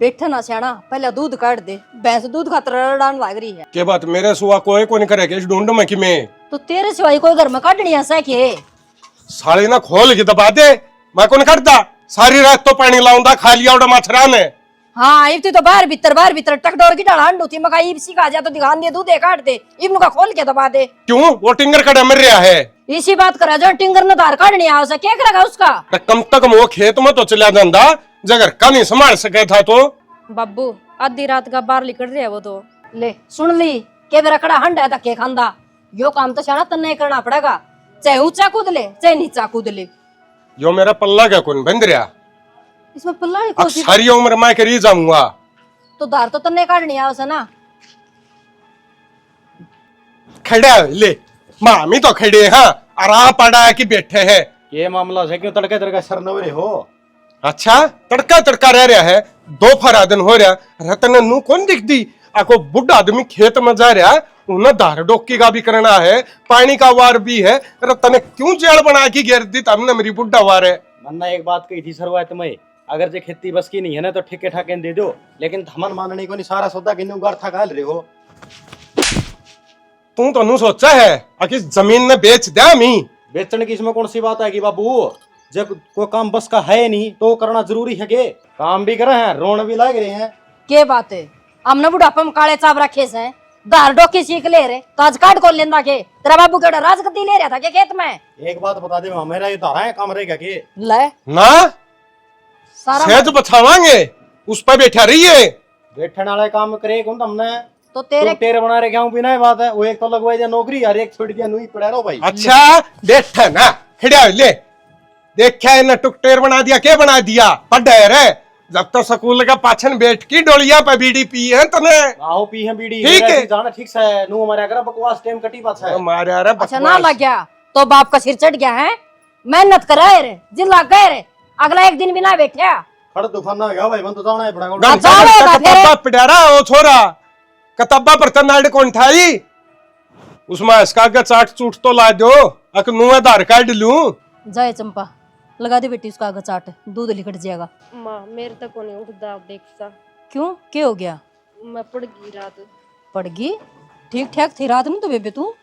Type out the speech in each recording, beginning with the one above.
बैठे ना सियाना, पहले दूध काट दे। भैंस दूध खातर रड़ान लाग रही है। के बात मेरे सुआ कोई को नहीं करेगा इस ढूंढ में कि मैं तो तेरे सिवाय कोई घर में काटनी है के? साले ना खोल के दबा दे। मैं कौन करता सारी रात तो पानी लाऊंगा खा लिया उड़ा मछरा ने। हाँ इब तो बाहर भीतर टकडोर की डाला हंड होती मका इब सिखा जा तो दिखान दे दूध काट दे इब नुका खोल के दबा दे। क्यों वो टिंगर कड़ा मर रहा है? इसी बात करा जो टिंगर ने धार काटनी आ उसे क्या करेगा उसका? कम तक वो खेत में तो चला जाता जगर का नहीं संभाल सके था तो। बाबू आधी रात का बाहर निकल रहा है वो तो। ले सुन ली के मेरा कड़ा हंड है धक्के खांदा। यो काम तो शाना तन्ने करना पड़ेगा, चाहे ऊंचा कूद ले चाहे नीचा कूद ले। यो मेरा पल्ला क्या कौन बंद रहा? इसमें पल्ला ही अब कोशिश सारी उम्र मैं करी जाऊंगा तो धार तो तन्ने काटनी है उसे ना। खड़ा ले मामी तो खड़े हाँ आराम पड़ा है कि बैठे हैं। ये मामला है क्यों तड़के तड़के सरनवरे हो? अच्छा तड़का तड़का रह रहा है, दो फरा दिन हो रहा रतन नू कौन दिख दी आको बुढ़ा आदमी खेत में जा रहा उन्हें धार डोकी का भी करना है, पानी का वार भी है। रतन क्यों जेल बना के घेर दी तमने मेरी बुढ़ा वार है। मन्ना एक बात कही थी शुरुआत में, अगर जे खेती बस की नहीं है ना तो ठेके ठाके दे दो, लेकिन थमन मानने को नहीं सारा सौदा किन्नू गार था गाल रहे हो। तू तो नू सोचा है आखिर जमीन ने बेच दिया मी। बेचने की इसमें कौन सी बात है कि बाबू जब कोई काम बस का है नहीं तो करना जरूरी है के? काम भी कर रहे हैं रोन भी लाग रहे हैं। के बात है हमने बुढ़ापे में काले चाप रखे से धार डोकी सीख ले रहे तो आज काट को लेंदा के तेरा बाबू केड़ा राजगद्दी ले रहा था के खेत में? एक बात बता दे मेरा ये धारा है काम रहेगा के? ले ना सारा सेज बचावांगे उस पर बैठा रही है। बैठने वाले काम करे कौन हमने तो तेरे टेर बना रहे क्या बिना बात है। वो एक तो लगवाई दिया नौकरी यार एक छोड़ दिया नुई पड़ा रहो भाई। अच्छा बैठा ना खड़ा ले देखा है ना टुकटेर बना दिया क्या बना दिया पढ़ा है जब तो स्कूल का पाछन बैठ की डोलिया पे बीड़ी पी है तने आओ पी है बीड़ी ठीक है जाना ठीक से नु हमारे अगर बकवास टाइम कटी बात है हमारे यार अच्छा ना लग गया तो बाप का सिर चढ़ गया है। मेहनत कराए रे जिला गए रे अगला एक दिन भी ना बैठा खड़ तूफान हो गया भाई बंद तो जाना है पड़ा कतब्बा पिटारा ओ छोरा कतब्बा पर तनाड़ कौन ठाई उसमें इसका के चाट चूट तो ला दो अक नु आधार कार्ड लूं। जय चंपा लगा दे बेटी उसका आगे चाट दूध लिकट जाएगा। माँ मेरे तक को नहीं उठता देख सा। क्यों क्या हो गया? मैं पड़ गई रात। पड़ गई? ठीक ठाक थी रात में तो बेबे तू।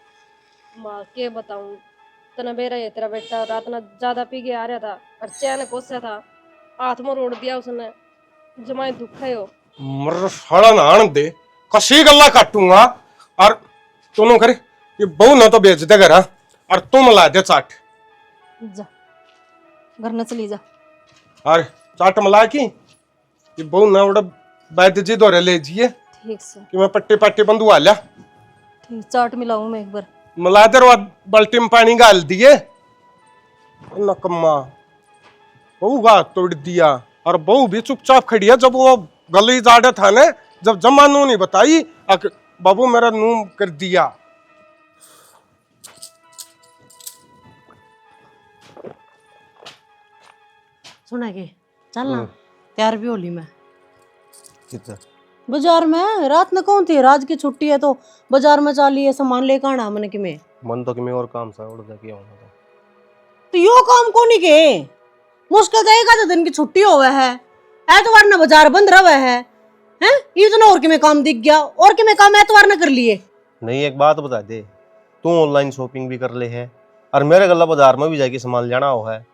माँ के बताऊं तना बेरा ये तेरा बेटा रात ना ज्यादा पी के आ रहा था और चैन कोसा था हाथ में रोड़ दिया उसने जमाए दुख है हो। मर साला नान दे कसी गल्ला काटूंगा और दोनों करे ये बहु ना तो बेच दे घर और तुम ला दे चाट जा घर न चली जा और चाट मला की ये बहु ना उड़ा बैठ जी दौरे ले जिए ठीक से कि मैं पट्टे पट्टे बंधुआ लिया ठीक चाट मिलाऊं मैं एक बार मलादर बाल्टी में पानी गाल दिए नकम्मा बहु गा तोड़ दिया और बहु भी चुपचाप खड़ी है जब वो गली जाड़े था ने जब जमानू नहीं बताई बाबू मेरा नूम कर दिया। सुना के चलना तैयार भी होली में बाजार में रात में कौन थी राज की छुट्टी है तो बाजार में चालिए सामान लेकर आना मन की में मन तो कि मैं और काम सा उड़ किया होना तो यो काम को नहीं के मुश्किल तो एक आधा दिन की छुट्टी होवे है एतवार ना बाजार बंद रहे है हैं इतना और के में काम दिख गया और के में काम एतवार ना कर लिए। नहीं एक बात बता दे तू ऑनलाइन शॉपिंग भी कर ले है और मेरे गला बाजार में भी जाके सामान लेना हो है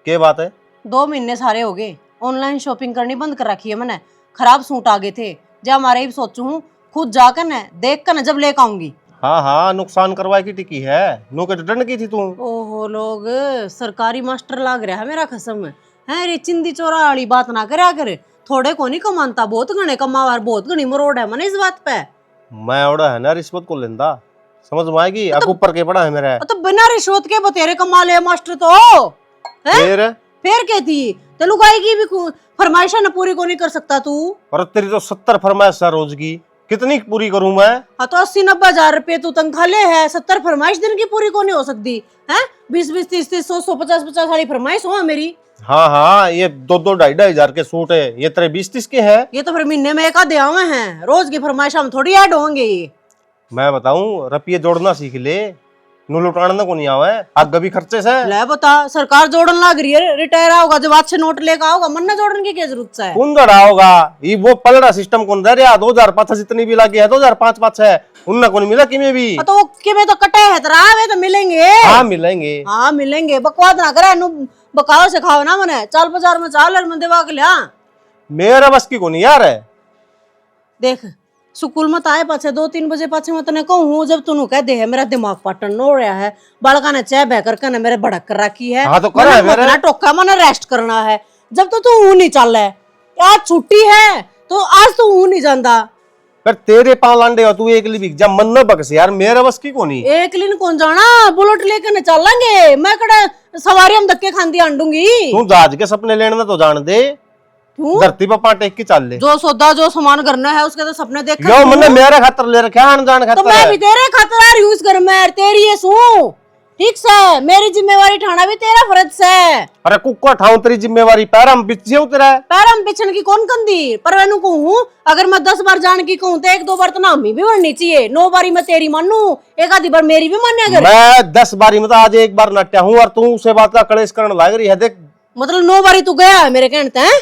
क्या बात है? 2 महीने सारे हो गए ऑनलाइन शॉपिंग करनी बंद कर रखी है मैंने। खराब सूट आ गए थे जब हमारे भी सोचू हूँ खुद जाकर न देख कर न जब लेकर आऊंगी। हाँ हाँ नुकसान करवा की टिकी है नु के रिटर्न की थी तू। ओहो लोग सरकारी मास्टर लाग रहा है मेरा कसम है रे चिंदी चोरा वाली बात ना करया करे थोड़े को नहीं कमानता बहुत घने कमावार बहुत घनी मरोड़ है मन इस बात पे। मैं ओड़ा है ना रिश्वत को लेंदा समझ में आएगी तो ऊपर के पड़ा है मेरा तो बिना रिश्वत के बतेरे कमा ले मास्टर तो फिर कहती तो लुगाई भी फरमाइशा न पूरी को नहीं कर सकता तू। और तेरी तो 70 फरमाइश है रोज की कितनी पूरी करूं मैं? हाँ तो 80-90 हजार रुपए तू तनख्वाह ले है 70 फरमाइश दिन की पूरी को नहीं हो सकती है 20-20 30-30 100 150 वाली फरमाइश हो मेरी। हाँ हाँ ये 2-2 2.5 हजार के सूट है ये तेरे 20-30 के है ये तो फिर महीने में एक आधे आवे हैं रोज की फरमाइश हम थोड़ी ऐड होंगे ये। मैं बताऊं रुपये जोड़ना सीख ले नु लुटाना को नहीं आवे आगे भी खर्चे से ले बता, सरकार जोड़न लाग रही है, रिटायर होगा जब अच्छे नोट लेकर आओगा, मन्ना जोड़न की क्या जरूरत है? कौन दड़ा होगा ये वो पलड़ा सिस्टम कौन दे रहा 2005 जितनी भी लगी है 2005 पाँच है उनने को नहीं मिला कि में भी तो वो कि में तो कटे है तरा वे तो मिलेंगे। हाँ मिलेंगे हाँ मिलेंगे, बकवास ना करे नु, बकाओ से खाओ ना मने, चाल बाजार में चाल और मैं देवा के लिया। मेरा बस की को नहीं यार है। देख स्कूल मत आए पाछे 2-3 बजे पाछे मैं तने कहूँ जब तू कह दे है मेरा दिमाग पाटन नो रहा है, बालका ने चाय बह करके ने मेरे भड़क कर रखी है। हाँ तो करा है मेरे। मत टोका मने रेस्ट करना है, जब तो तू नहीं चल है, आज छुट्टी है तो आज तू नहीं जाता। पर तेरे पांव लांडे हो तू एक लिविक जब मन न बकस यार मेरा बस की को नहीं। एक दिन कौन जाना, बुलेट लेकर न चलेंगे, मैं कड़े सवारी हम धक्के खांदी आंडूंगी। तू जहाज के सपने लेने तो जान दे, धरती पर पांव टेक के चल ले। जो सौदा जो सामान करना है उसके तो सपने देख यो मैंने मेरे खातर ले रखा है अनजान खातर। तो मैं भी तेरे खातर आ रही हूँ इस घर में, तेरी ये सू ठीक से, मेरी जिम्मेवारी ठाना भी तेरा फर्ज से। अरे कुक्का ठाऊं तेरी जिम्मेवारी पैरम बिचे उतरा है। पैरम पिछन की कौन कंदी, पर मैं कहूँ अगर मैं 10 बार जान की कहूँ तो 1-2 बार तो नामी भी बननी चाहिए, 9 बारी मैं तेरी मानू, एक आधी बार मेरी भी मान्या कर। मैं 10 बारी में तो आज एक बार नट्या हूँ और तू उसे बात का कलेश करने लग रही है। देख मतलब 9 बारी तू गया है मेरे कहने हैं,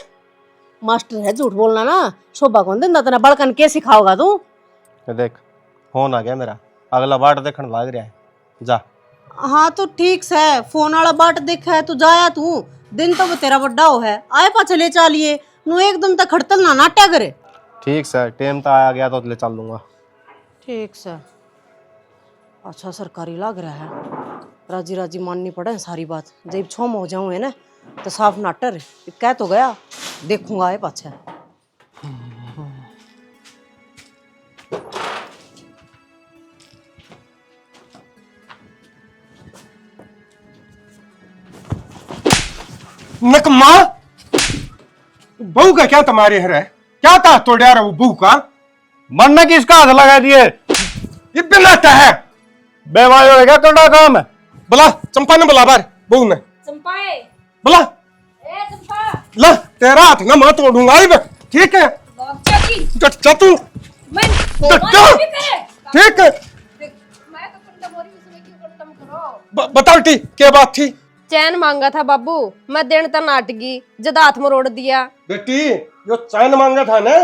मास्टर है झूठ बोलना ना, शोभा कौन दिन तना बड़कन के सिखाओगा तू। देख फोन आ गया मेरा, अगला बाट देखने लग रहा है, जा। हाँ तो ठीक से फोन वाला बाट देखा है तू जाया, तू दिन तो वो तेरा बड्डा हो है, आए पा चले चालिए नु एकदम तक खड़तल ना नाट्या करे। ठीक से टाइम तो आ गया तो ले चल लूंगा। ठीक से अच्छा सरकारी लग रहा है, राजी राजी माननी पड़े सारी बात, जब छोम हो जाऊं है ना तो साफ नाटर कह तो गया, देखूंगा आए पाछे। नकमा बहू का क्या तुम्हारे हर है, क्या था तोड़ा रहा वो बहू का? मन ने किसका हाथ लगा दिए? ये बिलाता है बेवाई हो क्या करना काम है? बोला चंपा ने बुला बार बहू ने चंपाए बोला ए चंपा ला तेरा हाथ ना मैं तोड़ूंगा आई बे, ठीक है लौचा की डट तू मैं डट ठीक है मैं तो कंडम हो रही उसमें क्यों कंडम करो। बताओ टी क्या बात थी? चैन मांगा था बाबू, मैं देने तो नाटगी जद हाथ में रोड़ दिया। बेटी जो चैन मांगा था ना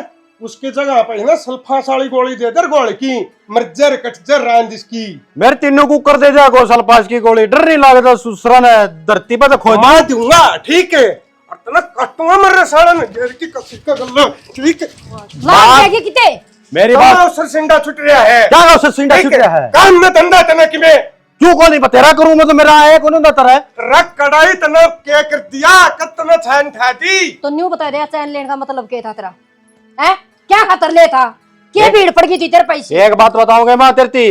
उसकी जगह पे ना सल्फास वाली गोली दे दर गोली की मर्जर कटजर रांद इसकी। मेरे तीनों को कर दे जा गोसल पास की गोली, डर नहीं लगता सुसरा ने धरती पर तो खोज मैं दूंगा ठीक है, और तना कटूंगा मर साला ने जेर की कसी का गल्ला ठीक है। लाग जाएगी किते मेरी बात उससे सिंडा छुट रहा है, क्या उसे सिंडा छूट रहा है? काम में धंधा तना कि मैं क्यों को नहीं बतेरा करूं, मैं तो मेरा आया कौन होता तरह रख कड़ाई तना क्या कर दिया कतना छान ठाती। तो न्यू बता दे चैन लेने का मतलब क्या था तेरा, हैं क्या खातर ले था, क्या भीड़ पड़ गई थी तेरे पैसे? एक बात बताओगे मां तेरती,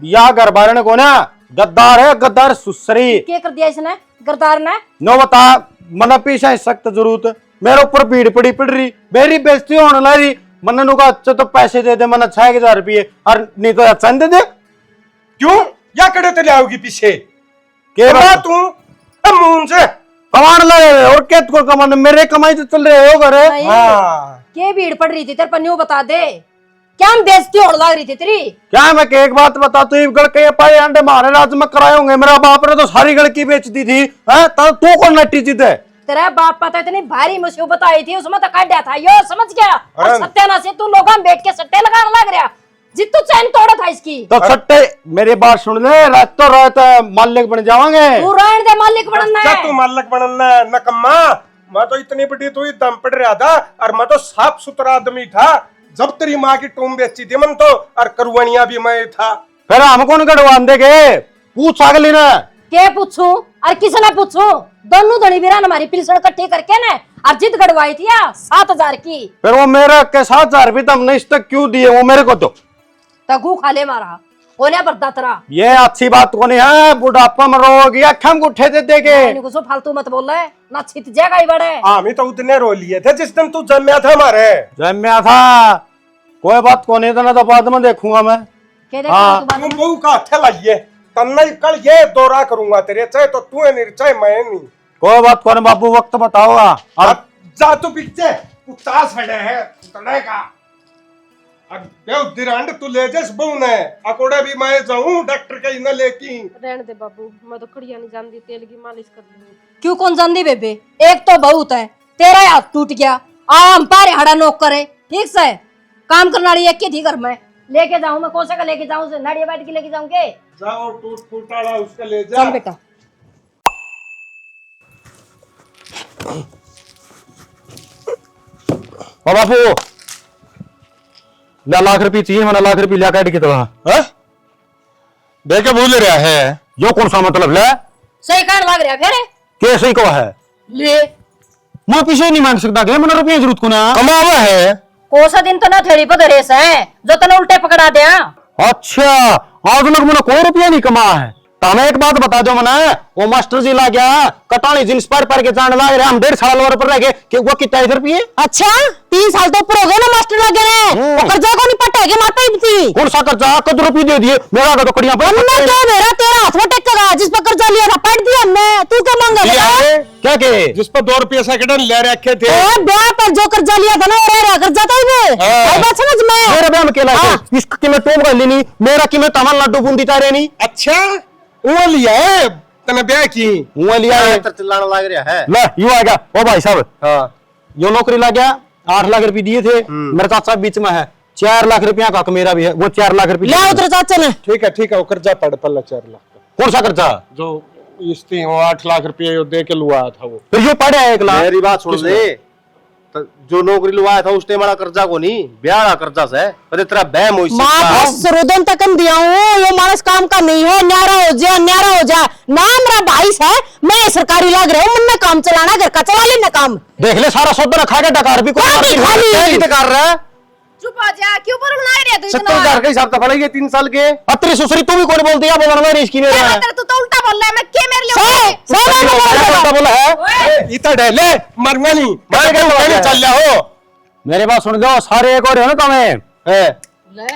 या घर बारने को ना गद्दार है, गद्दार सुसरी। क्या कर दिया इसने गरदार ने? नो बता मन पीछे सख्त जरूरत, मेरे ऊपर भीड़ पड़ रही, मेरी बेइज्जती होने लगी, मन नु का अच्छा तो पैसे दे दे, मन 6000 रुपये और नहीं तो चंद दे। क्यों या कड़े ते आओगी पीछे के बात तू मुंह से कमान लगे और क्या को कमान, मेरे कमाई तो चल रहे हो घर। नहीं हाँ क्या भीड़ पड़ रही थी तेरे पर, न्यू बता दे क्या हम बेइज्जती होने लग रही थी तेरी? क्या मैं एक बात बता, तू गड़ के पाए अंडे मारे राज में कराए होंगे, मेरा बाप ने तो सारी गड़ की बेच दी थी, तब तू कौन नट्टी जीत है? तेरा बाप पता इतनी भारी मुसीबत आई थी उसमें तो काट दिया था यो, समझ गया? और अरे सत्यानाश से तू लोगों में बैठ के सट्टे लगाने लग रहा, जितू चैन तोड़ा था इसकी। तो सट्टे मेरी बात सुन ले, रात तो रात मालिक बन जावांगे। तू रहने दे, मालिक बनना क्या है। तू मालिक बनना है नकम्मा? मैं तो इतनी बड़ी तू दम पड़ रहा था और मैं तो साफ सुथरा आदमी था, जब तेरी माँ की टूम बेची थी मन तो, और करुवनिया भी मैं था। फिर हम कौन गढ़वान देगे, पूछ अगली ने के पूछू और किसने पूछू? दोनों धनी वीरान हमारी पिलसण इकट्ठी करके ने और जिद गड़वाई थी 7000 की। फिर वो मेरा के 7000 रुपये तुमने इस तक क्यों दिए, वो मेरे को तो तगू खाले मारा होने पर दतरा। ये अच्छी बात को नहीं है, बुढ़ापा में रोगी अखम गुठे दे देगे। कुछ फालतू मत बोल रहे ना, छित जाएगा ही बड़े। हम तो उतने रो लिए थे जिस दिन तू जन्मया था हमारे। जन्मया था कोई बात को नहीं, तो बाद में देखूंगा मैं। हाँ। तू बहू का हथे लाइए तन्ना कल ये दौरा करूंगा तेरे, चाहे तो तू है नहीं चाहे मैं नहीं। कोई बात को नहीं बाबू, वक्त बताओगा। अब जा तू पीछे उतास खड़े है उतने का अब देव दिरांड तू ले जस बहु ने अकोड़ा भी मैं जाऊं डॉक्टर कहीं न लेकी रहने दे बाबू, मैं तो खड़िया नहीं जानती, तेल की मालिश कर लूंगी। क्यों कौन जानती बेबे, एक तो बहुत है, तेरा हाथ टूट गया, आम पारे हड़ा नोक करे, ठीक से काम करने वाली एक ही थी घर में, लेके जाऊं मैं, कोसा का लेके जाऊं, से नाड़िया बैठ के लेके जाऊंगे। जाओ टूट फूटाड़ा उसका ले जा। चल बेटा। ओ बापू लाख रुपये चाहिए, मैंने लाख रुपये लिया काट के तो देखे भूल रहा है यो कौन सा मतलब ले सही कहने लग रहा फिर कैसे को है ले, मैं पीछे नहीं मांग सकता क्या, मैंने रुपये जरूरत को ना कमावा है। कोसा दिन तो ना थेड़ी पर रेस है जो तने उल्टे पकड़ा दिया। अच्छा आज तक मैंने कोई रुपया नहीं कमा है। तो हमें एक बात बता दो मना, वो मास्टर जी ला गया कटानी जींस पर के जान लग रहे हम 1.5 साल और पर रह गए कि वो कितना इधर रुपये। अच्छा 3 साल तो ऊपर हो गए ना मास्टर लगे ने, वो कर्जा को नहीं पटा के माता ही थी। कौन सा कर्जा, कद रुपये दे दिए, मेरा का तो कड़ियां पर हमने क्या मेरा तेरा हाथ में टेकेगा, जिस पर कर्जा लिया था पट दिया हमने, तू क्या मांगा बता? क्या के जिस पर 2 रुपये सेकंड ले रखे थे। ए ब्याह पर जो कर्जा लिया था ना वो रहा कर्जा था ही भाई, बात समझ में मेरे ब्याह में केला है इसकी कीमत तुम कर लेनी, मेरा कीमत तमन लड्डू बूंदी तारे नहीं। अच्छा वो लिया है तने ब्याह की, वो लिया है चिल्लाना लग रहा है। ले यू आ गया ओ भाई साहब, हाँ यो नौकरी लग गया, 8 लाख रुपए दिए थे, मेरे चाचा बीच में है 4 लाख रुपया का मेरा भी है, वो 4 लाख रुपए ले उधर चाचा ने। ठीक है वो कर्जा पड़ पल्ला 4 लाख का। कौन सा कर्जा, जो इसकी वो 8 लाख रुपये दे के लुआ था वो। फिर यो पड़े है 1 लाख। मेरी बात सुन ले, तो जो नौकरी लुआया था उसने हमारा कर्जा को नहीं, ब्याह कर्जा से पर तेरा बहम हो मां बस सरोदन तक दिया हूँ, ये मानस काम का नहीं है, न्यारा हो जा ना, मेरा भाई है, मैं सरकारी लाग रहा हूँ, मुन्ने काम चलाना, घर का चला लेना काम। देख ले सारा सौदा रखा के डकार भी क्या कर रहा है, चुप आ जा, क्यों पर ना रहे तू 70,000 के हिसाब से पड़ेगी 3 साल के। पत्री सुसरी तू भी कौन बोलती है, बोलना मेरी इसकी मेरे है तू तो उल्टा बोल रहा है, मैं क्या मेरे लिए क्या बोला है इतना डले मरना नहीं मार के कहने चल जाओ। मेरे बात सुन दो, सारे एक और है ना तुम्हें ले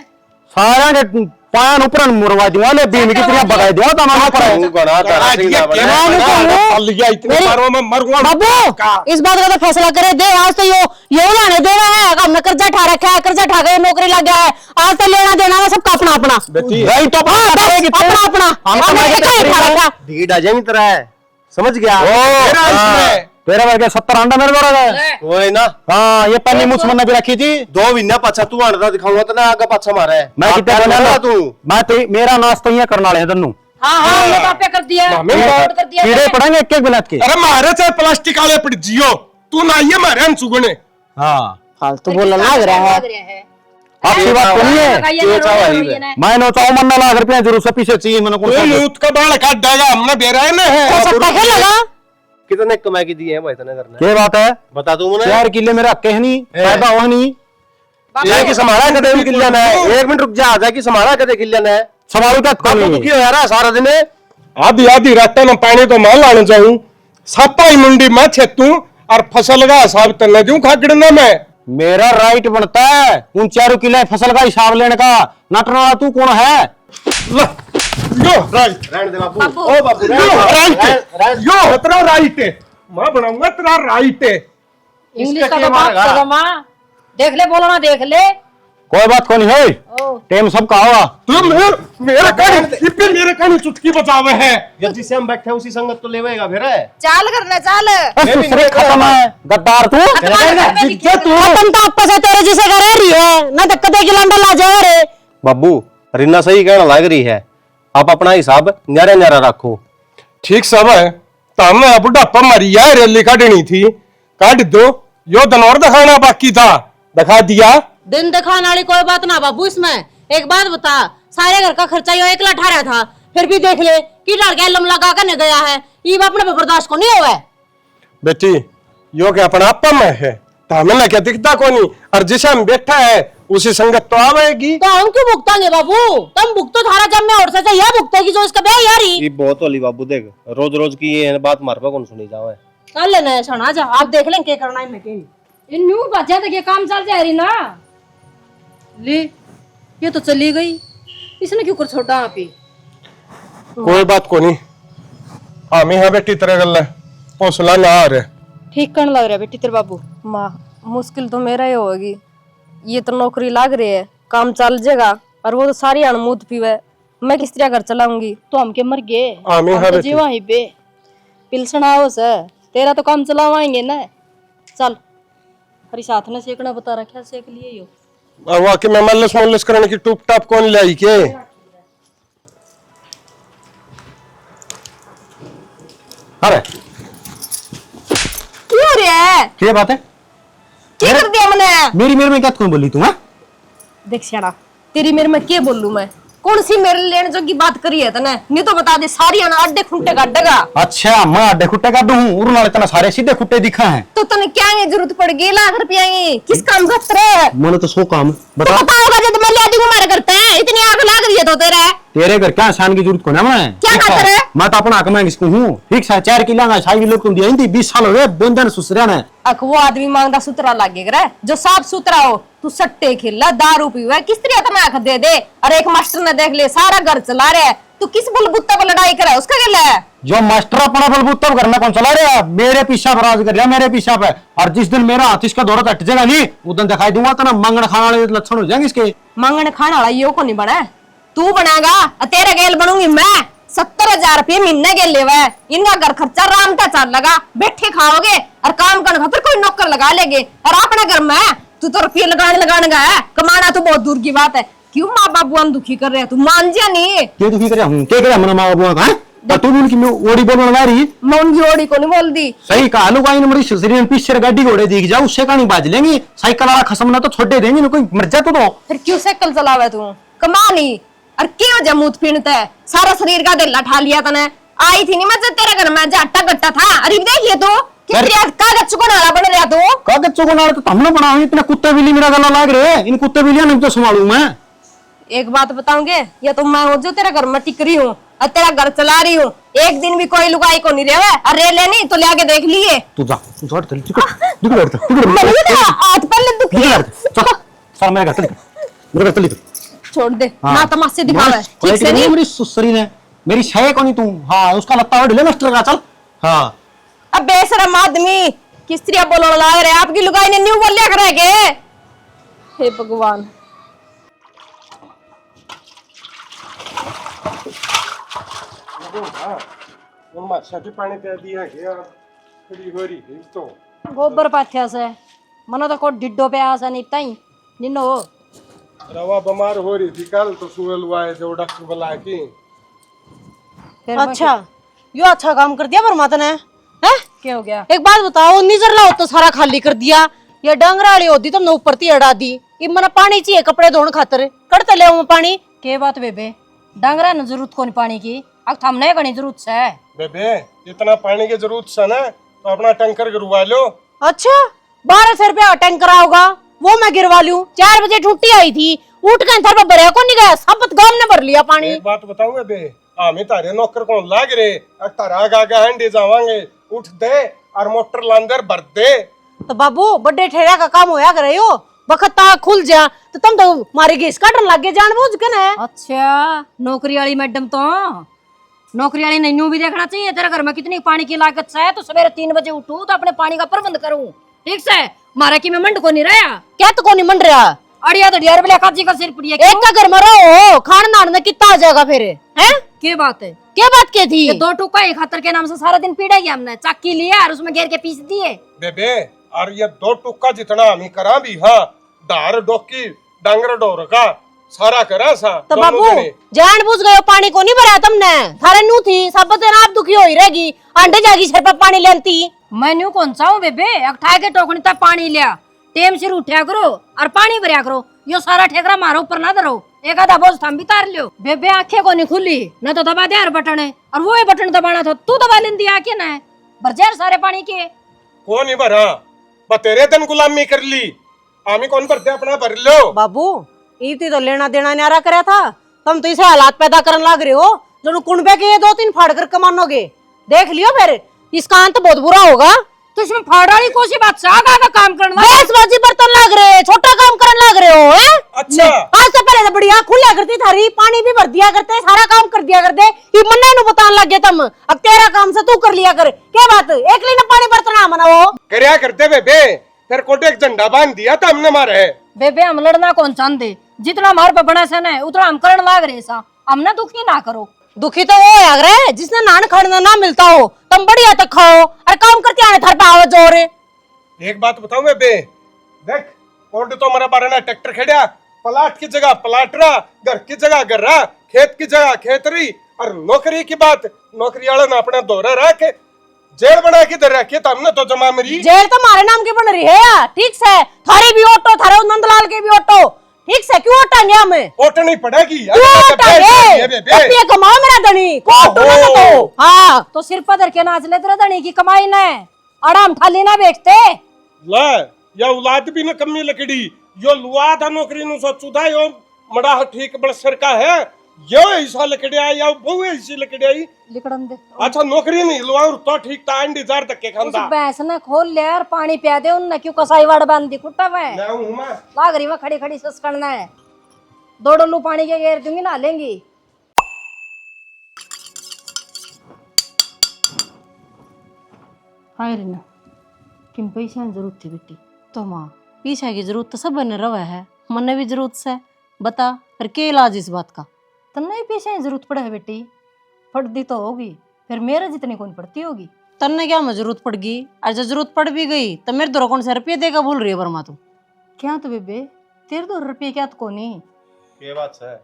सारा के पान ऊपर मुरवा दूंगा, ले बीम की तरह बगाई दूंगा तमाम पर है। तू गना तारा सिंह ना बना। पल गया इतने बारों में मरूंगा बाबू इस बात का तो फैसला करे दे, आज तो यो लाने देना है, हमने कर्जा ठा रखा है, कर्जा ठा के नौकरी लग गया है, आज तो लेना देना है सबका अपना अपना, भाई तो अपना अपना अपना। भीड़ आ जाएगी तेरा है, समझ गया तेरे वर्ग 70 अंडा मेरे द्वारा है वो है ना। हाँ ये पन्नी मुझ मन भी रखी थी 2 महीना पाछा तू अंडा दिखाऊंगा तो ना आगे पाछा मारा है। मैं कितने आप बना क्या तू मैं तो मेरा नाश्ता ही करना ले तन्नू हाँ ये तो आपे कर दिया, कर दिया कीड़े पड़ेंगे एक एक बिलात के। अरे मारे चाहे प्लास्टिक वाले पड़ जियो तू ना ये मारे हम सुगने। हाँ फालतू बोलना लग रहा है, आपकी बात सुनी है, मैं नोचाऊ मन्ना लाख रुपया जरूर से पीछे चाहिए मैंने कौन सा यूथ का बाल काट देगा हमने बेरा है ना है। लगा कितने कमाई की दिए हैं भाई इतने करना क्या बात है, बता दूं मुझे 4 किले मेरा कह नहीं फायदा हो नहीं, ये कि समारा कदे भी किल्ला है। 1 मिनट रुक जा, आ जा कि समारा कदे किल्ला है सवाल क्या अब तू दुखी हो यार सारा दिन। आधी आधी रातों में पानी तो माल लाने जाऊं, सापा ही मुंडी में छेतू और फसल का हिसाब तलने दूं खागड़ना में। मेरा राइट बनता है उन 4 किले फसल का हिसाब लेने का, नटना तू कौन है। यो राइट रहने दे बाबू, ओ बाबू यो राइट यो तेरा राइट है, मैं बनाऊंगा तेरा राइट है। इंग्लिश का तो बात करो माँ, देख ले बोलना देख ले। कोई बात को नहीं है, टेम सबका होगा। तू मेरे कहानी चुटकी बचावे है। जब जिसे हम बैठे उसी संगत तो लेवेगा फिर है। चाल करना चाल, दूसरे खत्म है गद्दार तू खत्म तो आपस है तेरे जिसे कर रही है ना, धक्का दे के लंडा ला जा रे। बाबू रिन्ना सही कहना लग रही है, आप अपना हिसाब न्यारा न्यारा रखो। ठीक सब है, तो हमने बुढ़ापा मरी है रैली काटनी थी, काट दो। यो दनौर दिखाना बाकी था, दिखा दिया। दिन दिखाने वाली कोई बात ना बाबू, इसमें एक बात बता, सारे घर का खर्चा यो 1 लाख ठा रहा था, फिर भी देख ले कि लड़का लम लगा कर गया है, ये अपने पे बर्दाश्त को नहीं हुआ। बेटी यो क्या अपना आपा में है, तो हमें क्या दिखता को नहीं, और जिसे हम बैठा है उसी संगत तो आवेगी। तो हम क्यों भुगतांगे बाबू, तुम भुगतो थारा जब मैं और से यह भुगतेगी जो इसका ब्याह यारी। ये बहुत होली बाबू, देख रोज रोज की ये बात मार पे कौन सुनी जाओ है। कर लेना सुना जा, आप देख लें क्या करना है मैं इन न्यू बच्चा तक ये काम चल जाए रही ना। ले ये तो चली गई, इसने क्यों कर छोड़ा आप ही। कोई बात को नहीं, हम यहाँ बेटी तरह गल हौसला ना आ रहे। ठीक करने लग रहा है बेटी तेरे बाबू। माँ मुश्किल तो मेरा ही होगी, ये तो नौकरी लग रही है, काम चल जाएगा और वो तो सारी अनमूत पीवे, मैं किस तरह घर चलाऊंगी। तो हम के मर गए, आमीन हम है तो बेटी। जीवा ही बे पिलसन आओ से तेरा तो काम चलावाएंगे ना। चल हरी साथ ने सेकना बता रखा, सेक लिए यो। अब वाकई में मल्लस मुल्लस करने की टूप टाप कौन लाई के? अरे क्यों रे, क्या बात है? क्या कर दिया मैंने? मेरी मेरे में क्या कौन बोली तू? हाँ देख श्याणा, तेरी मेरे में क्या बोलूं मैं? कौन सी मेरे लेने जो की बात करी है तने? नहीं तो बता दे, सारी अड्डे खुंटे काटेगा। अच्छा, मैं अड्डे खुट्टे काट दूं? उड़ने वाले तना सारे सीधे खुट्टे दिखा हैं। तो तने क्या है जरूरत पड़ गई लाख रुपया की? किस काम का रे? मैंने तो सो काम बता। तो बताओगा जब मैं ले दूंगा मारे करते हैं, इतनी आग लग रही है तो तेरे। तेरे घर क्या इंसान की जरूरत को ना मैं क्या ठीक बात है? है? मैं तो अपना कमाएंगे इसको हूँ ठीक है। 4 किलो ना 6 किलो तुम दिया 20 साल हो गए बोंदन सुसरिया ने। अख वो आदमी मांगदा सुतरा लागेगा जो साफ सुथरा हो। तू सट्टे खेला, दारू पीवा, किस तरह तो मैं आख दे दे। और एक मास्टर ने देख ले सारा घर चला रहा है, तू किस बलबुत्ता पर लड़ाई करे उसका क्या है? जो मास्टर अपना बलबूता करना कौन चला रहा है? मेरे पीछा पर राज कर रहा मेरे पीछा पे। और जिस दिन मेरा हाथ इसका दौरा हट जाएगा नहीं उस दिन दिखाई दूंगा तो ना मंगन खाने वाले लक्षण हो जाएंगे इसके। मांगने खाने वाला यो को नहीं बना, तू बनाएगा और तेरा गेल बनूंगी मैं। 70,000 रुपये महीने के लेवा है, इनका घर खर्चा राम का चाल लगा, बैठे खाओगे और काम करने खातिर कोई नौकर लगा लेंगे। और अपने घर में तू तो रुपये लगाने का है, कमाना तो बहुत दूर की बात है। क्यों माँ बाबू दुखी कर रहे हैं? तू मान जा नहीं। क्या दुखी करे हूँ? क्या करे मेरा माँ बाबू का? तू भी उनकी ओडी बोलने वाली? मैं उनकी ओड़ी को नहीं बोल दी। सही कहा लो का मेरी शरीर पीछे गाड़ी घोड़े दिख जाओ उससे कहानी बाज लेंगी। साइकिल वाला खसम ना तो छोड़े देंगे ना कोई मर जाए तो। फिर क्यों साइकिल चलावे तू? कमा नहीं और क्यों जमूत पीनता है? सारा शरीर का दिल ठा लिया तने। आई थी नहीं मैं जब तेरे घर में जाटा गट्टा था। अरे देखिए तो कागज चुको नाला बन रहा तू। कागज चुको नाला तो हमने बना हुआ। इतने कुत्ते बिल्ली मेरा गला लाग रहे हैं। इन कुत्ते बिल्लियां नहीं तो संभालू मैं। एक बात बताऊंगे, या तो मैं हूँ जो तेरे घर में टिक रही हूँ और तेरा घर चला रही हूँ। एक दिन भी कोई लुगाई को नहीं रहे और रे लेनी तो ले आके देख लिए। तू जा तू छोड़ चल टिकट हाथ पहले दुखी सर मेरे घर चल छोड़ दे हाँ। ना तमाशे दिखावे ठीक से नहीं। मेरी सुसरी ने मेरी छह को नहीं तू। हाँ उसका लगता है ढीले मास्टर का। चल हाँ अब बेशरम आदमी किस तरह बोलने लग रहे? आपकी लुगाई ने न्यू बोल लिया करेंगे। हे भगवान, पानी दे दिया गया खड़ी हो रही है तो गोबर पाथ्या से मनो तो को डिड्डो पे आसा नहीं ताई निनो। रवा बीमार हो रही थी कल तो सुबह हुआ है जो डॉक्टर बुला के। फिर अच्छा यो अच्छा काम कर दिया परमात्मा ने हैं? क्या हो गया? एक बात बताओ, निजर ला तो सारा खाली कर दिया। ये डंगरा वाली होती तुमने ऊपर ती अड़ा दी। ये मना पानी चाहिए कपड़े धोने खातर कड़ते ले आऊं पानी। के बात बेबे, डांगरा न जरूरत कोनी पानी की, अब थमने कनी जरूरत है। बेबे इतना पानी की जरूरत है ना तो अपना टैंकर गिरवा लो। अच्छा 1200 रुपया का टैंकर आओगा वो मैं गिरवा लूं। 4 बजे छुट्टी आई थी, उठ के थर पर भरिया को नहीं गया, सब गांव ने भर लिया पानी। एक बात बताऊं बेबे, हमें तारे नौकर कौन लाग रे तारा आगे हंडी जावांगे उठ दे और मोटर लांदर भर दे। तो बाबू बड़े ठेरा का काम होया करे हो, वक्त ता खुल जा तो तुम तो मारे गैस काटन लग गए जानबूझ के ना। अच्छा नौकरी वाली मैडम तो नौकरी वाली नैनू भी देखना चाहिए तेरे घर में कितनी पानी की लागत है। तो सवेरे 3 बजे उठूं तो अपने पानी का प्रबंध करूं ठीक से। मारा की मैं मंड को नहीं रहा क्या तो कोनी मंड रहा अड़िया तो डियर बले काजी का सिर पड़िया। एक का घर में रहो खान नान में कितना आ जाएगा फिर हैं? क्या बात है? क्या बात की थी? ये 2 टुकड़ा एक खातर के नाम से सारा दिन पीड़ा गया हमने। चक्की लिया और उसमें घेर के पीस दिए। बेबे और ये 2 टुक्का जितना हम करा भी हाँ डार डोकी डांगर डोर का सारा करा सा। तो बाबू जानबूझ गए पानी को नहीं भरा तुमने। थारे नू थी सब तो आप दुखी हो ही रहेगी। अंडे जागी सर पर पानी लेती मैं न्यू कौन सा हूँ बेबे, अठाए के टोकनी तक पानी लिया टेम सिर उठा करो और पानी भरिया करो। यो सारा ठेकरा मारो ऊपर ना धरो, एक आधा बोझ थम भी तार लियो। बेबे आंखें को नहीं खुली न तो दबा दे यार बटन है और वो ही बटन दबाना था तू दबा लेंदी आके ना भरजेर सारे पानी के। कौन ही भरा तेरे दिन गुलामी कर ली आमी कौन भरते अपना भर लो। बाबू इतनी तो लेना देना न्यारा करा था, तुम तो इसे हालात पैदा करने लग रहे हो जो कुंडबे के 2-3 फाड़ कर कमानोगे। देख लियो फिर इसका अंत बहुत बुरा होगा। तो इसमें फाड़ा वाली कोई सी बात से आगा का काम करना बाजी बर्तन लग रहे, छोटा काम करने लग रहे हो हैं? अच्छा आज से पहले तो बढ़िया खुला करती थारी, पानी भी भर दिया करते, सारा काम कर दिया करते। ये मन्ने नु बताने लग गए तुम, अब तेरा काम से तू कर लिया कर। क्या बात एक लीटर पानी बर्तन मनाओ करया करते बेबे फिर कोटे एक झंडा बांध दिया तो हमने मारे है। बेबे हम लड़ना कौन चाहते, जितना हमारे पे बना सन है उतना हम करण लाग रहे सा, हमने दुखी ना करो। दुखी तो वो है रे जिसने नान खाना ना मिलता हो, तुम बढ़िया तक खाओ और काम करते आने थर पे आओ जोर। एक बात बताऊं मैं बे, देख कोर्ट तो हमारा बारह ट्रैक्टर खेड़ा, प्लाट की जगह प्लाट रहा, घर की जगह घर रहा, खेत की जगह खेत रही, और नौकरी की बात नौकरी वाला ना अपना दौरा रख के जेल बना के दर रखी, तो हमने तो जमा मरी। जेल तो हमारे नाम की बन रही है यार, ठीक से थारी भी ऑटो, थारे नंदलाल के भी ऑटो, ठीक से क्यों हटाएंगे हमें? ओटनी पड़ेगी क्यों हटाएंगे? रुपये कमाओ मेरा धनी को ऑटो ना दो। हाँ तो सिर पधर के नाच ले तेरा धनी की कमाई न आराम थाली ना बेचते। ला या औलाद भी न कमी लकड़ी, यो लुआ था नौकरी नु सोचुदा, यो मड़ा ठीक बड़ सर का है, यो ऐसा लकड़ी आई या वो ऐसी लकड़ी आई लिकड़न दे। अच्छा नौकरी नहीं लुआ तो ठीक था, अंडी जार तक के उस खांदा भैंस ने खोल लिया और पानी पिया दे उनने, क्यों कसाई वाड़ बांध दी कुत्ता में मैं हूं मैं लाग रही, वह खड़ी खड़ी सस करना है, 2 डोलू पानी के घेर दूंगी ना लेंगी। हाय रीना, किन पैसा की जरूरत थी बेटी? तो माँ पीछे की जरूरत तो सब ने रवा है, मन्ने भी जरूरत से बता फिर के इलाज इस बात का? तन्ने ही पैसा की जरूरत पड़े है बेटी, पड़ती तो होगी, फिर मेरे जितनी कौन पड़ती होगी। तन्ने क्या में जरूरत पड़ गई, और जब जरूरत पड़ भी गई तो मेरे दो कौन से रुपये देगा भूल रही है वर्मा तू? क्या तो बेबे तेरे 2 रुपये क्या तो कोनी? ये बात है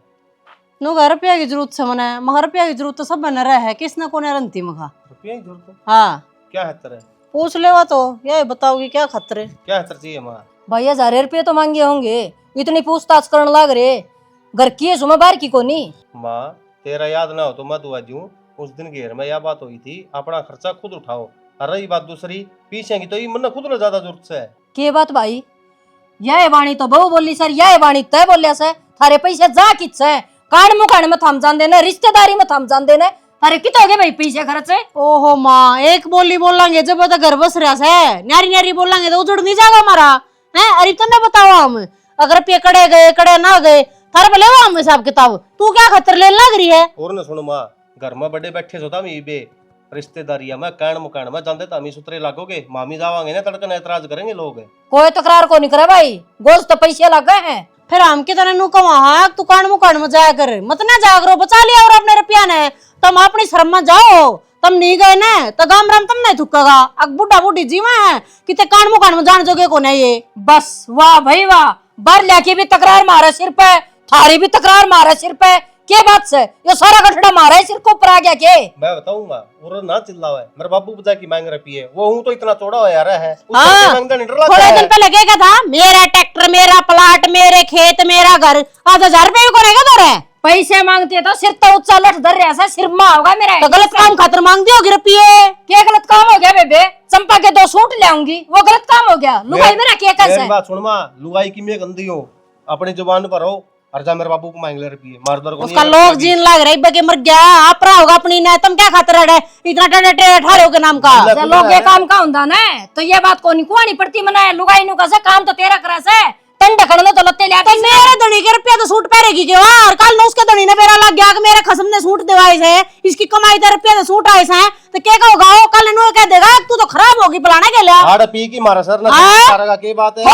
नुगा रुपया की जरूरत से मने, मगर रुपया की जरूरत तो सब बने रहा है, किसने कोने रंती मगा? रुपये की जरूरत है? हाँ क्या है तेरे? पूछ लेवा तो ये बताओगी क्या खतरे? क्या है तेरे चाहिए माँ? भाई 1000 रुपये तो मांगे होंगे, इतनी पूछताछ करने लाग रहे, घर की है सुमा बाहर की कोनी। माँ तेरा याद ना हो तो मत हुआ जूं, उस दिन घेर में यह बात हुई थी, अपना खर्चा खुद उठाओ, और रही बात दूसरी पीछे की तो ये मन खुद ना ज्यादा जरूरत से है। के बात भाई, यह वाणी तो बहु बोली सर, यह वाणी तय बोलिया से, थारे पैसे जा किच है, कान मुकान में थम जान देने, रिश्तेदारी में थम जान देने, थारे कित हो गए भाई पैसे खर्च है? ओहो माँ एक बोली बोलेंगे जब तो घर बस रहा है, न्यारी न्यारी बोलेंगे तो उजड़ नहीं जाएगा हमारा है। अरे तुमने बताओ हम अगर पे कड़े गए कड़े ना गए थारे पे लेवा हम हिसाब किताब, तू क्या खतर ले लग रही है? और न सुनो माँ, घर में बड़े बैठे सोता मी बे रिश्तेदारिया में कान मुकान में जानते तामी सुतरे लागोगे, मामी जावांगे ना तड़कन ऐतराज करेंगे लोग। कोई तकरार को नहीं करे भाई, गोश्त तो पैसे लग गए हैं। फिर हम की तरह नु कहा हाँ तू कान मुकान में जाया कर, मत ना जाया करो, बचा लिया और अपने रुपया ने, तुम अपनी शर्म में जाओ, तुम नहीं गए ना तो गाम राम तुम नहीं थुकेगा, अब बुढ़ा बुढ़ी जीवा है किते कान मुकान में जान जोगे को नहीं ये। बस वाह भाई वाह, बार लेके भी तकरार मारे सिर पे, थारी भी तकरार मारे सिर पे, के बात से ये सारा गठड़ा मारा है सिर को ऊपर आ गया के? मैं बताऊंगा और ना चिल्लावा है, मेरे बाबू बजा की मांग रही है, वो हूं तो इतना चौड़ा हो यार है, हाँ, थोड़े दिन पहले क्या था, मेरा ट्रैक्टर मेरा प्लाट मेरे खेत मेरा घर, 1000 रुपये भी करेगा तो रे पैसे मांगते तो सिर तो ऊंचा लट धर रहा, सिर में होगा मेरा। तो गलत काम खातर मांग दी होगी रुपये। क्या गलत काम हो गया बेबे? चंपा के 2 सूट ले आऊंगी, वो गलत काम हो गया? लुगाई मेरा क्या कैसे? बात सुन माँ, लुगाई की मैं गंदी हो, अपनी जुबान पर हो, और जा मेरे बाबू को मांग ले रुपये मारदर को उसका लोग जीन लग रही बगे मर गया, आपरा होगा अपनी ने, तुम क्या खातर है इतना टेढ़े ठाड़े के नाम का? लोग ये काम का हुंदा ना, तो ये बात को नहीं कुआनी पड़ती मना, लुगाई नु का से काम तो तेरा करा से, टंडे खड़ने तो लत्ते ले आती। तो मेरे धनी के रुपया तो सूट पहरेगी के और कल न उसके धनी ने मेरा लग गया कि मेरे खसम ने सूट दिवाए से, इसकी कमाई दे रुपया तो सूट आए से, तो क्या कहोगा वो कल नु कह देगा तू तो खराब होगी फलाने के लिए। आड़ पी की मारा सर ना सारा की बात है।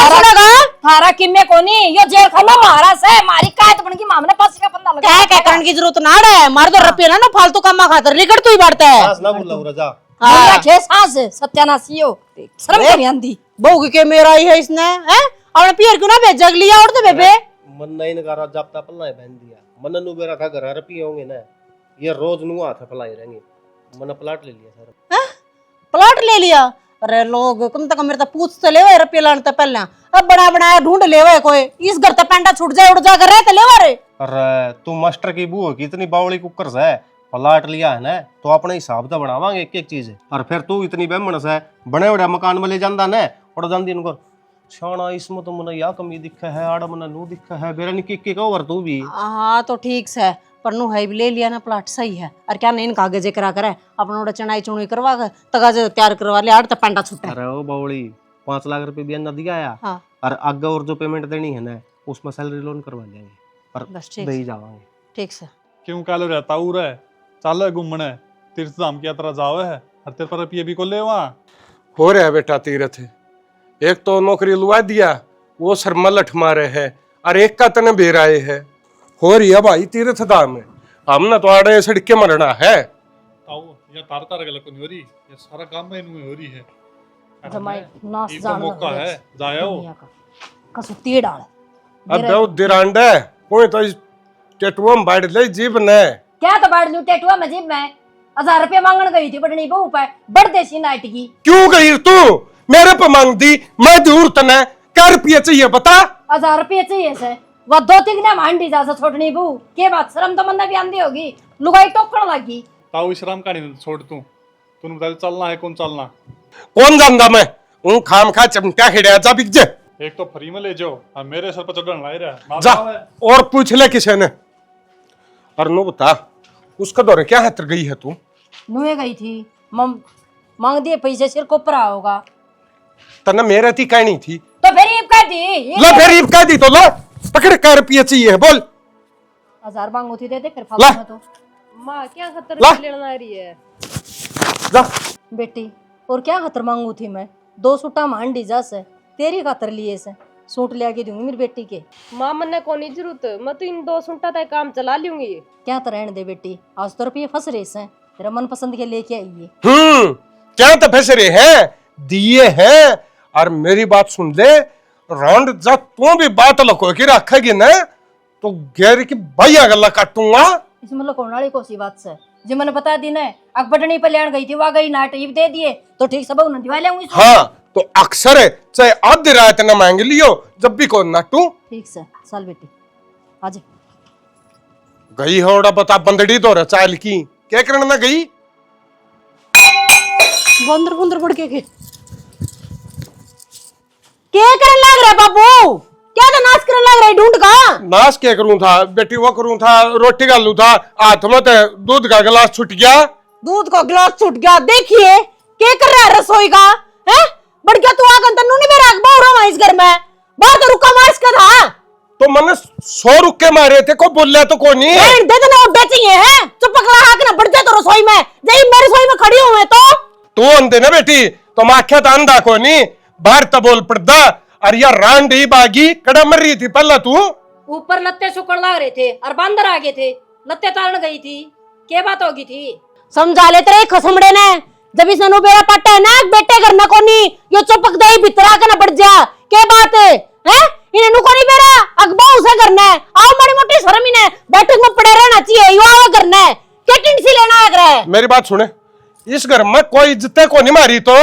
थारा किम्मे कोनी, यो जेल खाना मारा से, मारी कायत बन की मामने फांसी का फंदा लगा। क्या करने की जरूरत ना है, मार दो रुपया ना फालतू कमा खातर लिकड़ तू ही बढ़ता है। सांस ना बोल रजा मेरा खे सांस सत्यानाशियो, शर्म नहीं आंदी। भोग के मेरा ही है इसने, हैं अपने पियर क्यों ना भेज जग लिया और तो बेबे मन नहीं नकारा जापता पल्ला बहन दिया, मन नु बेरा था घर रुपये होंगे ना, ये रोज नु हाथ फैलाई रहेंगे, मन प्लाट ले लिया सर। प्लॉट ले लिया? अरे लोग कम से कम मेरे तो पूछ तो लेवे रुपये लाने तो पहले, अब बना बनाया ढूंढ लेवे कोई, इस घर तो पेंटा छूट जाए उड़ जा कर रहे तो लेवा रे। अरे तू मास्टर की बू की इतनी बावली कुकर से प्लाट लिया है ना, तो अपने हिसाब से बनावांगे एक एक चीज, और फिर तू इतनी बेमन से बने बड़े मकान में ले जांदा ना, उड़ जांदी इनको शाना इसमें तो मन या कमी दिखा है, आड़ मन नू दिखा है, बेरा निकी के कवर तू भी। हाँ तो ठीक से पर नु है भी ले लिया ना प्लाट सही है, और क्या नहीं कागज करा करे अपना उड़ा चनाई चुनाई करवा कर तगाज तैयार करवा ले आड़ तो पेंटा छूटा। अरे ओ बावली 5 लाख रुपए भी न दिया या, हाँ। और आगे और जो पेमेंट देनी है ना उसमें सैलरी लोन करवा लेंगे, पर बस ठीक दे ही जावांगे। ठीक से क्यों काले रहता उर है, चल घूमने तीर्थ धाम की यात्रा जावे है, हर तेरे पर रुपये भी को ले वहाँ हो रहा है बेटा तीरथ, एक तो नौकरी लुआ दिया, वो शर्मा लठ मारे है, और एक का तने बेराए है। हो रही है भाई तीर्थ धाम है, हमने तो आड़े सड़क के मरना है। ताऊ ये तार तार गलत नहीं हो रही, ये सारा काम में इनमें हो रही है। जमाई नाच ये तो जान मौका है, जायो। कसुती डाल अब वो दिरांडे कोई तो टेटुआ में बैठ ले जीव ने। क्या तो बाढ़ लू टेटुआ में जीब में 1000 रुपया मांगन गई थी बड़नी बहू पे, बड़ देसी नाटकी। क्यों गई तू मेरे पे मांग दी, मैं दूर तने क्या रुपया चाहिए बता। 1000 रुपये चाहिए से, वो 2-3 ने मांडी जा छोटनी बहू के बात शर्म तो मन भी आंदी होगी, लुगाई टोकण लगी। ताऊ विश्राम का नहीं छोड़ तूने बता चलना है, कौन चलना? कौन जानता मैं उन खाम खा चमटा खिड़िया जा बिक जे। एक तो फ्री में ले जाओ, हम मेरे सर पर चढ़ने ला रहा जा और पूछ ले किसी ने। और नो बता उसका दौरे क्या हतर गई है तू? नुए गई थी, मांग दिए पैसे सिर को परा होगा तना मेरे थी कहनी थी तो फिर ईब कह दी। लो फिर ईब कह दी तो लो पकड़ क्या रुपये चाहिए बोल। 1000 मांगू थी दे दे फिर ला। फालतू में तो माँ क्या खतर ला। लेना आ रही है? जा बेटी और क्या खातर मांगू थी मैं, 2 सूटा मांडी जा से तेरी खातर लिए से सूट ले आके दूंगी मेरी बेटी के। माँ मन्ने कोनी जरूरत, मैं तो इन 2 सूटा तक काम चला लूंगी। क्या तो रहने दे बेटी, आज तो रुपये फंस रहे से, तेरा मन पसंद के लेके आइए। क्या तो फैसले हैं दिए हैं। और मेरी बात सुन ले, राउंड जा तू भी बात लको की रखेगी ना तो गैर की भैया गला काटूंगा। इसमें लकोण वाली कोसी बात से जी मैंने बता दी ना, अकबटनी पे लेन गई थी, वहां गई नाट ईब दे दिए तो ठीक सब उन्हें दिवा लेंगी। हाँ तो अक्सर है चाहे आधी रात न मांग लियो जब भी कौन नाटू। ठीक से साल बेटी आज गई होड़ा बता बंदड़ी तो चाल की क्या करने ना गई। बंदर बंदर पड़ के क्या करने लग रहा है बाबू? क्या तो नाच करने लग रहा है ढूंढ का? नाश क्या करूं था बेटी, वो करूं था रोटी गालू था, हाथ में तो दूध का गिलास छूट गया। दूध का गिलास छूट गया। देखिए क्या कर रहा है रसोई का है? बढ़ गया तू आकर तन्नू नहीं मेरा अखबार रहा इस घर में, बाहर तो रुका मार इसका था तो मैंने 100 रुके मारे थे, को बोल तो को नहीं दे देना वो बेची है। चुप पकड़ा हाथ ना बढ़ जाए तो रसोई में जब मेरी रसोई में खड़ी हुए तो अंधे ना बेटी तो माख्या था अंधा को नहीं बाहर तो बोल पड़ता। अरे यार रांडी बागी कड़ा मर रही थी पहला तू। ऊपर लत्ते सुकड़ लग रहे थे और बंदर आगे थे, लत्ते तारण गई थी, क्या बात होगी थी? समझा ले तेरे खसमड़े ने, जब इस अनु बेरा पट्टा है ना बेटे करना कोनी यो चुपक दे भितरा के ना बढ़ जा। क्या बात है इन्हें नु कोनी बेरा अगबा उसे करना है। आओ बड़ी मोटी शर्म इन्हें बैठक में पड़े रहना चाहिए, यो आवा करना है क्या टिंसी लेना है करे। मेरी बात सुने, इस घर में कोई इज्जत को नहीं मारी तो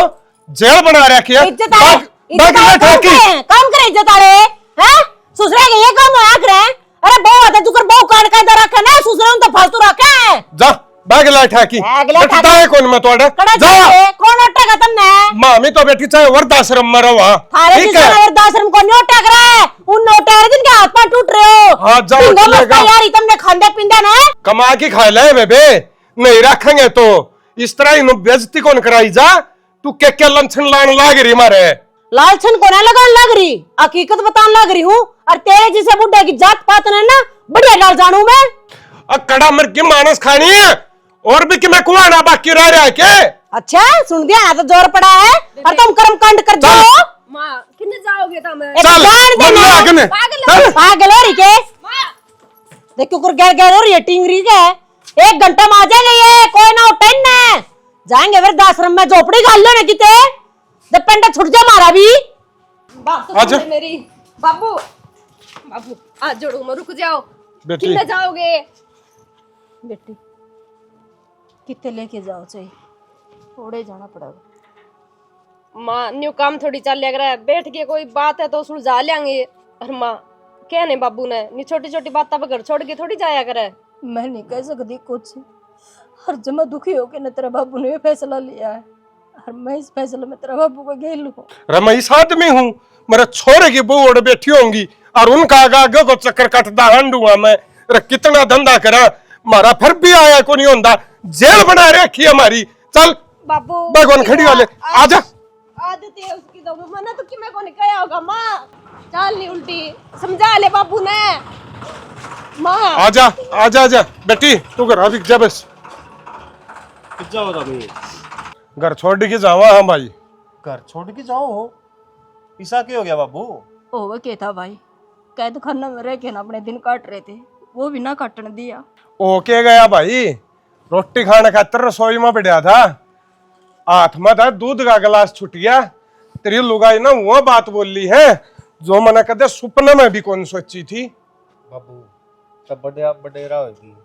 जेल बना रखी है। इज्जत आ काम करे इज्जत आ रहे हैं ससुरे के ये काम होया करे। अरे बहु आता जुकर बहु काट का इधर रखे ना ससुरे उन तो फालतू रखे जा बागला ठाकी बेटा है कौन मैं तोड़ा जा कौन अटका तुमने? मामी तो बेटी चाहे वृद्धाश्रम में रहो थारे जिसका वृद्धाश्रम को नहीं अटक रहा है, उन नोटेर दिन के हाथ पर टूट रहे हो। हाँ जाओ चलेगा यार तुमने खांदे पिंदे ना कमा के खा ले बेबे, नहीं रखेंगे तो इस तरह इन बेइज्जती कौन कराई जा। तू क्या लंछन लान लाग रही मारे लालचन को ना लगान लग रही, हकीकत बतान लग रही हूँ। और तेरे जैसे बुढ़े की जात पात ने ना बढ़िया डाल जानू मैं। कड़ा मर की मानस खानी है और भी कि मैं कुआना बाकी रह रहा है क्या? अच्छा सुन दिया ना तो जोर पड़ा है और तुम कर्म कांड कर जाओ। माँ किन्ने जाओगे तुम? चल पागल हो रही के देखो कर गैर गैर हो रही है टिंगरी के 1 घंटा में आ जाएगा ये कोई ना उठे ना जाएंगे वृद्धाश्रम में झोपड़ी गाल लो ना किते जब पेंडा छुट जा मारा भी। बात तो सुन मेरी बाबू बाबू आज जोड़ू मैं रुक जाओ। बेटी किन्ने जाओगे? बेटी कितने लेके जाओ चाहिए, थोड़े जाना पड़ेगा। माँ न्यू काम थोड़ी चल लग रहा है, बैठ के कोई बात है तो सुलझा लेंगे। और माँ क्या नहीं बाबू ने नी छोटी छोटी बात पर घर छोड़ के थोड़ी जाया करे। मैं नहीं कह सकती कुछ, हर जमा दुखी होके न तेरा बाबू ने फैसला लिया है और मैं इस फैसले में तेरा बाबू को घेर लूं। मैं इस आदमी हूँ, मेरे छोरे की बहू ओढ़ बैठी होंगी और उनका आगे को चक्कर काटता हंडूंगा मैं। कितना धंधा करा मारा फिर भी आया को नहीं होता, जेल बना रखी हमारी। चल बाबू भगवान खड़ी वाले आजा आदत है उसकी तो मना तो कि मैं को नहीं कहा होगा। माँ चाल नहीं उल्टी समझा ले बाबू ने। माँ आजा आजा आजा बेटी तू घर अभी जा बस जाओ तभी घर छोड़ के जावा। हाँ भाई घर छोड़ के जाओ ऐसा क्यों हो गया बाबू? वो क्या था भाई, कैद खाना में रह के ना अपने दिन काट रहे थे, वो भी ना काटने दिया। ओके गया भाई, रोटी खाने खातर रसोई में बैठा था, हाथ में था दूध का गिलास छूट गया। तेरी लुगाई ना वो बात बोल ली है जो मैंने कदे सपने में भी कौन सोची थी। बाबू तब बड़े बडेरा होगी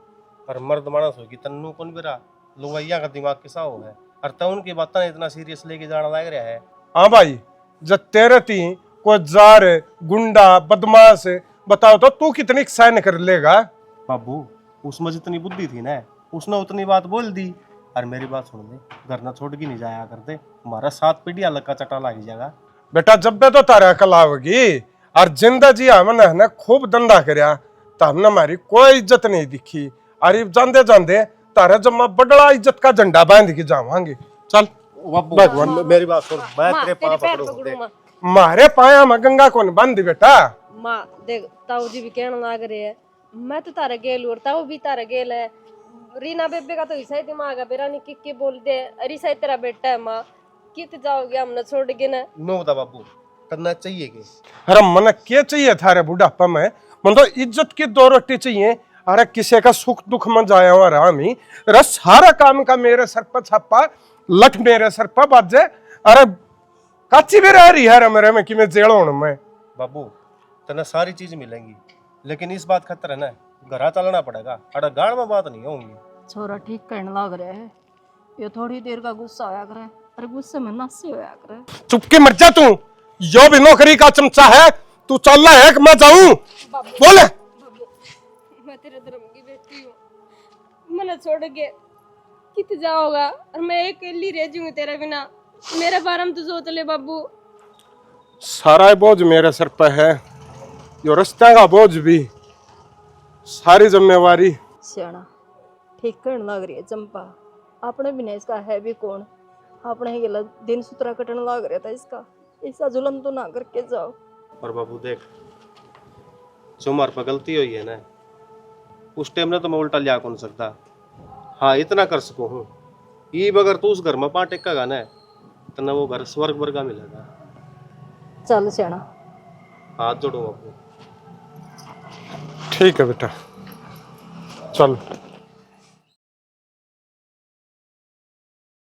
और मर्द मानस होगी, तन्नू कौन बेरा लुगाइया का दिमाग किसा हो है और तब उनकी बातें इतना सीरियस लेके जाना लग रहा है। हाँ भाई, जब तेरे थी कोई जार गुंडा बदमाश बताओ तो तू कितनी सहन कर लेगा। बाबू उसमें जितनी बुद्धि थी ना उसने उतनी बात बोल दी। और मेरी बात सुन ले, घर न छोड़ के नहीं जाया करते, हमारा 7 पीढ़ी अलग का चटा लग जाएगा। बेटा जब भी तो तारा अकल आओगी और जिंदा जी हमने ना खूब धंधा करया तो हमने हमारी कोई इज्जत नहीं दिखी। अरे जानते जानते तारा जब मैं बड़ा इज्जत का झंडा बांध के जावांगे। चल बाबू भगवान मेरी बात सुन, मैं तेरे पाँव पकड़ूं। मारे पाया में गंगा कौन बांध बेटा। माँ देख, ताऊ जी भी कहने लग रहे हैं, मैं तो तारा गेल और ताऊ भी तारा गेल है। रीना बेबे का तो ऐसा ही दिमाग है, बेरा नहीं किक के बोल दे, अरे सही तेरा बेटा है माँ, कित जाओगे हमने छोड़ के ना। नो बता बाबू, करना चाहिए कि अरे मन क्या चाहिए थारे बुढ़ापा में, मन तो इज्जत की 2 रोटी चाहिए। अरे किसी का सुख दुख में जाया हुआ राम ही रस सारा काम का मेरे सर पर छापा, लठ मेरे सर पर बाजे। अरे काची भी रह रही है मेरे में कि मैं जेल हूं मैं। बाबू तना सारी चीज मिलेंगी, लेकिन इस बात खतर है ना, घरा चलना पड़ेगा, अड़ा गाड़ में बात नहीं होंगी। छोरा ठीक कहने लग रहा है, ये थोड़ी देर का गुस्सा होया करे और गुस्से में नशे होया करे। चुपके मर जा तू, यो भी नौकरी का चमचा है, तू चल रहा है कि मैं जाऊं? बोले मैं तेरे धर्म की बेटी हूँ, मैंने छोड़ के कित जाओगा और मैं अकेली रह जाऊंगी तेरे बिना। मेरे बारे में तो सोच ले बाबू। सारा बोझ मेरे सर पर है, यो रास्ते का बोझ भी, सारी जिम्मेवारी। सियाना ठीक कहने लग रही है चंपा, अपने बिना इसका है भी कौन, अपने ही गलत दिन सुतरा कटने लग रहा था इसका, ऐसा जुल्म तो ना करके जाओ। और बाबू देख, जो हमारे पर गलती हुई है ना, उस टाइम में तो मैं उल्टा लिया कौन सकता। हाँ इतना कर सको हूँ, ये अगर तू उस घर में पाँव टेकेगा ना, तो ना वो घर स्वर्ग वर्गा मिलेगा। चल सियाना, हाथ जोड़ो बाबू। ठीक है बेटा, चल।